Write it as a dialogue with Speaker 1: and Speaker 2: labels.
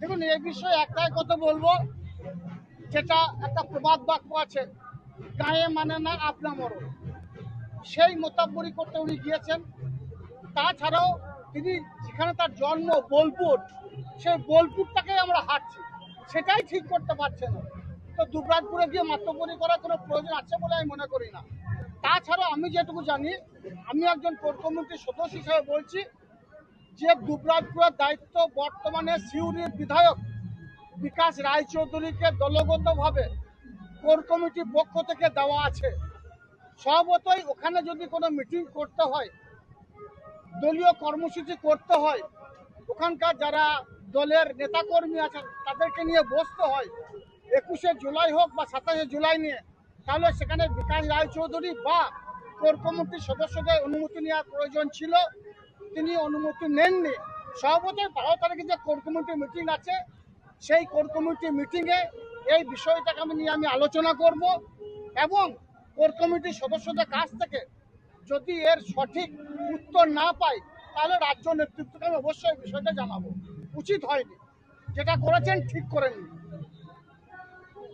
Speaker 1: দেখুন, এই বিষয়ে একটাই কথা বলবো, যেটা একটা প্রবাদ বাক্য আছে, গায়ে মানে না আপনা মরণ। সেই মোতাবরি করতে উনি গিয়েছেন। তাছাড়াও তিনি যেখানে তার জন্ম বোলপুর, সেই বোলপুরটাকে আমরা হাঁটছি, সেটাই ঠিক করতে পারছে না। তো দুবরাজপুরে গিয়ে মাতব্বরি করার কোনো প্রয়োজন আছে বলে আমি মনে করি না। তাছাড়া আমি যেটুকু জানি, আমি একজন কোর কমিটির সদস্য হিসেবে বলছি যে দুবরাজপুরের দায়িত্ব বর্তমানে সিউড়ির বিধায়ক বিকাশ রায়চৌধুরীকে দলগতভাবে কোর কমিটির পক্ষ থেকে দেওয়া আছে। স্বভাবতই ওখানে যদি কোনো মিটিং করতে হয়, দলীয় কর্মসূচি করতে হয়, ওখানকার যারা দলের নেতাকর্মী আছেন তাদেরকে নিয়ে বসতে হয়, 21শে জুলাই হোক বা 27শে জুলাই নিয়ে, তাহলে সেখানে বিকাশ রায়চৌধুরী বা কোর কমিটির সদস্যদের অনুমতি নেওয়ার প্রয়োজন ছিল। তিনি অনুমতি নেননি। স্বভাবতই 12 তারিখে যে কোর কমিটির মিটিং আছে, সেই কোর কমিটির মিটিংয়ে এই বিষয়টাকে আমি আলোচনা করব এবং কোর কমিটির সদস্যদের কাছ থেকে যদি এর সঠিক উত্তর না পাই, তাহলে রাজ্য নেতৃত্বকে আমি অবশ্যই বিষয়টা জানাবো। উচিত হয়নি, যেটা করেছেন ঠিক করেননি।